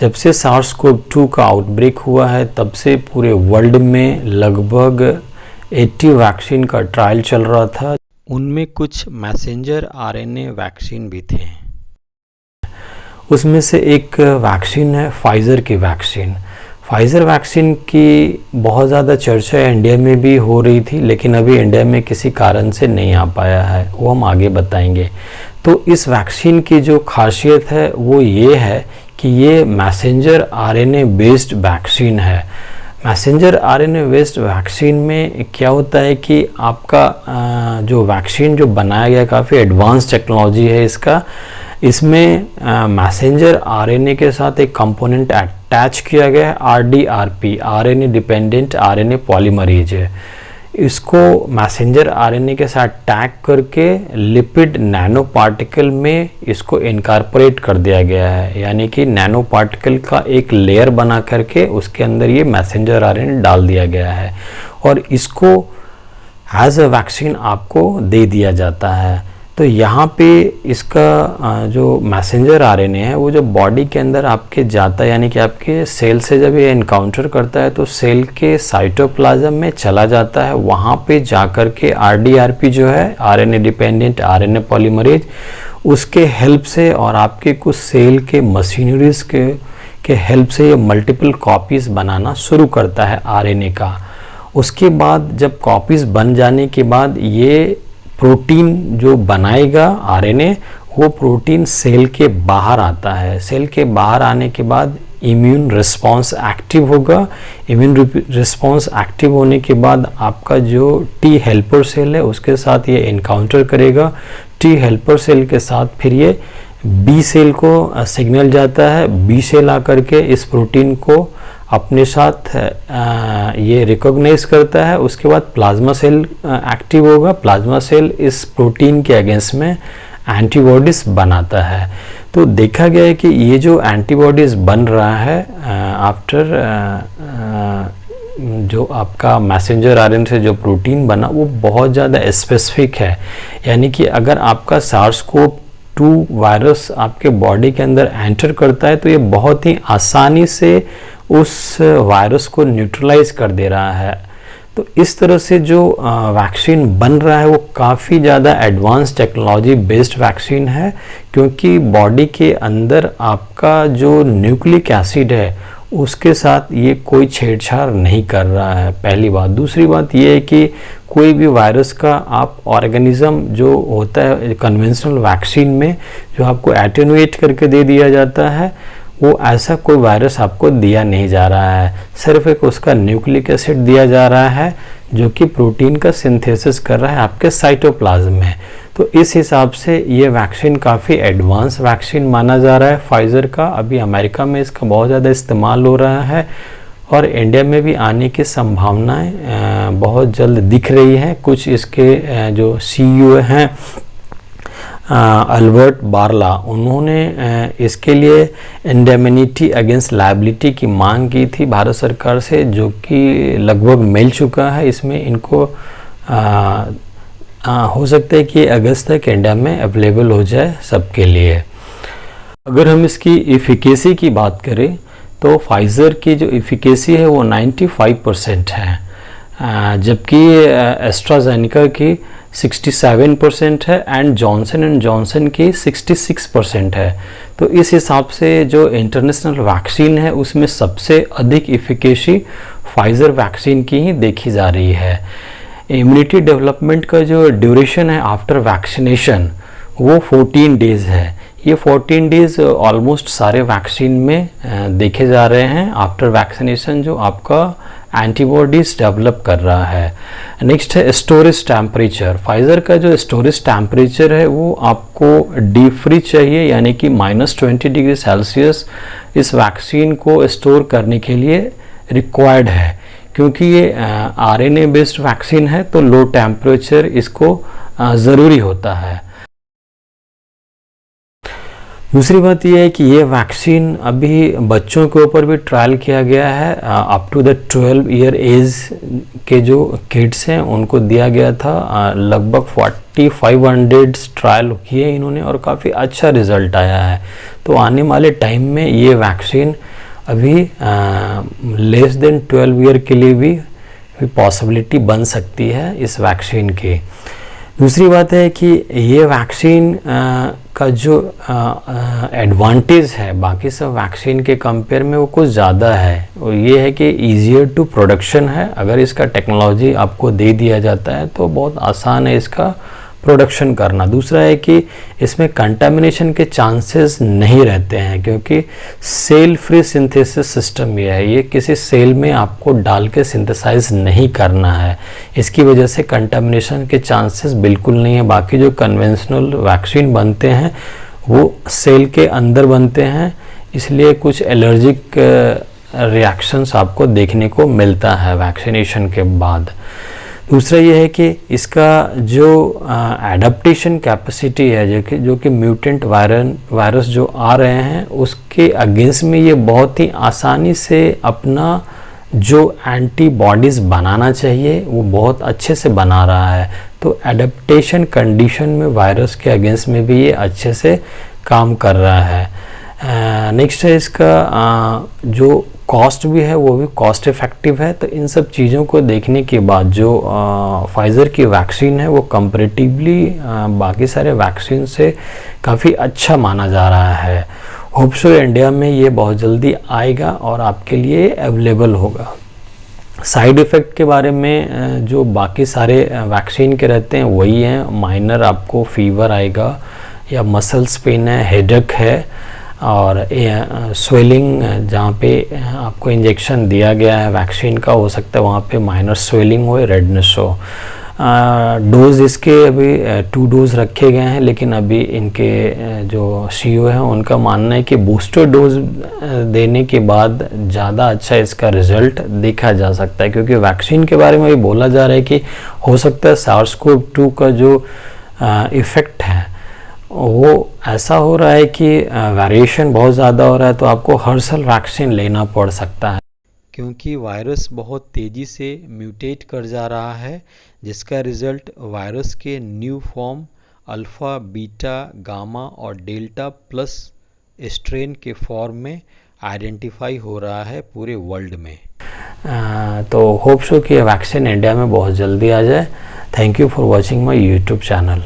जब से SARS-CoV-2 का आउटब्रेक हुआ है तब से पूरे वर्ल्ड में लगभग 80 वैक्सीन का ट्रायल चल रहा था। उनमें कुछ मैसेंजर आरएनए वैक्सीन भी थे। उसमें से एक वैक्सीन है फाइज़र की वैक्सीन। फाइज़र वैक्सीन की बहुत ज़्यादा चर्चा इंडिया में भी हो रही थी, लेकिन अभी इंडिया में किसी कारण से नहीं आ पाया है, वो हम आगे बताएंगे। तो इस वैक्सीन की जो खासियत है वो ये है कि ये मैसेंजर आरएनए बेस्ड वैक्सीन है। मैसेंजर आरएनए बेस्ड वैक्सीन में क्या होता है कि आपका जो वैक्सीन जो बनाया गया काफ़ी एडवांस टेक्नोलॉजी है इसका। इसमें मैसेंजर आरएनए के साथ एक कंपोनेंट अटैच किया गया है, आरडीआरपी, आरएनए डिपेंडेंट आरएनए पॉलीमरेज है। इसको मैसेंजर आरएनए के साथ टैग करके लिपिड नैनो पार्टिकल में इसको इनकॉर्पोरेट कर दिया गया है, यानी कि नैनो पार्टिकल का एक लेयर बना करके उसके अंदर ये मैसेंजर आरएनए डाल दिया गया है और इसको एज अ वैक्सीन आपको दे दिया जाता है। तो यहाँ पे इसका जो मैसेंजर आरएनए है वो जब बॉडी के अंदर आपके जाता है, यानी कि आपके सेल से जब ये एनकाउंटर करता है तो सेल के साइटोप्लाज्म में चला जाता है। वहाँ पे जाकर के आरडीआरपी जो है, आरएनए डिपेंडेंट आरएनए पॉलीमरेज, उसके हेल्प से और आपके कुछ सेल के मशीनरीज के हेल्प से ये मल्टीपल कॉपीज़ बनाना शुरू करता है आरएनए का। उसके बाद जब कॉपीज़ बन जाने के बाद ये प्रोटीन जो बनाएगा आरएनए, वो प्रोटीन सेल के बाहर आता है। सेल के बाहर आने के बाद इम्यून रिस्पांस एक्टिव होगा। इम्यून रिस्पांस एक्टिव होने के बाद आपका जो टी हेल्पर सेल है उसके साथ ये एनकाउंटर करेगा। टी हेल्पर सेल के साथ फिर ये बी सेल को सिग्नल जाता है। बी सेल आकर के इस प्रोटीन को अपने साथ ये रिकॉग्नाइज करता है। उसके बाद प्लाज्मा सेल एक्टिव होगा। प्लाज्मा सेल इस प्रोटीन के अगेंस्ट में एंटीबॉडीज बनाता है। तो देखा गया है कि ये जो एंटीबॉडीज बन रहा है आफ्टर जो आपका मैसेंजर आरएनए से जो प्रोटीन बना वो बहुत ज़्यादा स्पेसिफिक है, यानी कि अगर आपका SARS-CoV-2 वायरस आपके बॉडी के अंदर एंटर करता है तो ये बहुत ही आसानी से उस वायरस को न्यूट्रलाइज कर दे रहा है। तो इस तरह से जो वैक्सीन बन रहा है वो काफ़ी ज़्यादा एडवांस टेक्नोलॉजी बेस्ड वैक्सीन है, क्योंकि बॉडी के अंदर आपका जो न्यूक्लिक एसिड है उसके साथ ये कोई छेड़छाड़ नहीं कर रहा है, पहली बात। दूसरी बात ये है कि कोई भी वायरस का आप ऑर्गेनिज्म जो होता है कन्वेंशनल वैक्सीन में जो आपको एटेनुएट करके दे दिया जाता है, वो ऐसा कोई वायरस आपको दिया नहीं जा रहा है। सिर्फ एक उसका न्यूक्लिक एसिड दिया जा रहा है जो कि प्रोटीन का सिंथेसिस कर रहा है आपके साइटोप्लाज्म में। तो इस हिसाब से ये वैक्सीन काफ़ी एडवांस वैक्सीन माना जा रहा है फाइज़र का। अभी अमेरिका में इसका बहुत ज़्यादा इस्तेमाल हो रहा है और इंडिया में भी आने की संभावनाएं बहुत जल्द दिख रही हैं। कुछ इसके जो सीईओ हैं अल्बर्ट बार्ला, उन्होंने इसके लिए इंडेमनिटी अगेंस्ट लायबिलिटी की मांग की थी भारत सरकार से, जो कि लगभग मिल चुका है। इसमें इनको हो सकता है कि अगस्त तक इंडिया में अवेलेबल हो जाए सबके लिए। अगर हम इसकी इफ़िकेसी की बात करें तो फाइज़र की जो इफ़िकेसी है वो 95% है, जबकि एस्ट्राजेनेका की 67% है एंड जॉनसन एंड जॉनसन की 66% है। तो इस हिसाब से जो इंटरनेशनल वैक्सीन है उसमें सबसे अधिक इफ़िकेसी फाइज़र वैक्सीन की ही देखी जा रही है। इम्यूनिटी डेवलपमेंट का जो ड्यूरेशन है आफ्टर वैक्सीनेशन वो 14 डेज़ है। ये 14 डेज़ ऑलमोस्ट सारे वैक्सीन में देखे जा रहे हैं आफ्टर वैक्सीनेशन जो आपका एंटीबॉडीज डेवलप कर रहा है। नेक्स्ट है स्टोरेज टेम्परेचर। फाइज़र का जो स्टोरेज टेम्परेचर है वो आपको डीप फ्रीज चाहिए, यानी कि -20 डिग्री सेल्सियस इस वैक्सीन को स्टोर करने के लिए रिक्वायर्ड है, क्योंकि ये आरएनए बेस्ड वैक्सीन है तो लो टेम्परेचर इसको ज़रूरी होता है। दूसरी बात यह है कि ये वैक्सीन अभी बच्चों के ऊपर भी ट्रायल किया गया है। Up to the 12 year age के जो किड्स हैं उनको दिया गया था। लगभग 4500 ट्रायल किए इन्होंने और काफ़ी अच्छा रिजल्ट आया है। तो आने वाले टाइम में ये वैक्सीन अभी लेस देन 12 ईयर के लिए भी पॉसिबिलिटी बन सकती है इस वैक्सीन की। दूसरी बात है कि ये वैक्सीन का जो एडवांटेज है बाकी सब वैक्सीन के कंपेयर में वो कुछ ज़्यादा है, और ये है कि ईजियर टू प्रोडक्शन है। अगर इसका टेक्नोलॉजी आपको दे दिया जाता है तो बहुत आसान है इसका प्रोडक्शन करना। दूसरा है कि इसमें कंटामिनेशन के चांसेस नहीं रहते हैं, क्योंकि सेल फ्री सिंथेसिस सिस्टम ये है, ये किसी सेल में आपको डाल के सिंथेसाइज नहीं करना है। इसकी वजह से कंटामिनेशन के चांसेस बिल्कुल नहीं है। बाकी जो कन्वेंशनल वैक्सीन बनते हैं वो सेल के अंदर बनते हैं, इसलिए कुछ एलर्जिक रिएक्शंस आपको देखने को मिलता है वैक्सीनेशन के बाद। दूसरा ये है कि इसका जो एडाप्टेशन कैपेसिटी है जो कि म्यूटेंट वायरस जो आ रहे हैं उसके अगेंस्ट में ये बहुत ही आसानी से अपना जो एंटीबॉडीज़ बनाना चाहिए वो बहुत अच्छे से बना रहा है। तो एडाप्टेशन कंडीशन में वायरस के अगेंस्ट में भी ये अच्छे से काम कर रहा है। नेक्स्ट है इसका जो कॉस्ट भी है वो भी कॉस्ट इफ़ेक्टिव है। तो इन सब चीज़ों को देखने के बाद जो फाइज़र की वैक्सीन है वो कंपैरेटिवली बाकी सारे वैक्सीन से काफ़ी अच्छा माना जा रहा है। होप सो इंडिया में ये बहुत जल्दी आएगा और आपके लिए अवेलेबल होगा। साइड इफ़ेक्ट के बारे में जो बाकी सारे वैक्सीन के रहते हैं वही हैं। माइनर आपको फीवर आएगा या मसल्स पेन है, हेडेक है, और स्वेलिंग जहाँ पे आपको इंजेक्शन दिया गया है वैक्सीन का हो सकता है वहाँ पे माइनर स्वेलिंग हो, रेडनेस हो। डोज इसके अभी 2 डोज रखे गए हैं, लेकिन अभी इनके जो सीईओ हैं उनका मानना है कि बूस्टर डोज देने के बाद ज़्यादा अच्छा इसका रिजल्ट देखा जा सकता है, क्योंकि वैक्सीन के बारे में भी बोला जा रहा है कि हो सकता है SARS-CoV-2 का जो इफ़ेक्ट है वो ऐसा हो रहा है कि वेरिएशन बहुत ज़्यादा हो रहा है, तो आपको हर साल वैक्सीन लेना पड़ सकता है, क्योंकि वायरस बहुत तेज़ी से म्यूटेट कर जा रहा है, जिसका रिज़ल्ट वायरस के new form alpha, beta, gamma और डेल्टा प्लस स्ट्रेन के फॉर्म में आइडेंटिफाई हो रहा है पूरे वर्ल्ड में। तो होप सो कि वैक्सीन इंडिया में बहुत जल्दी आ जाए। Thank you for watching my YouTube channel.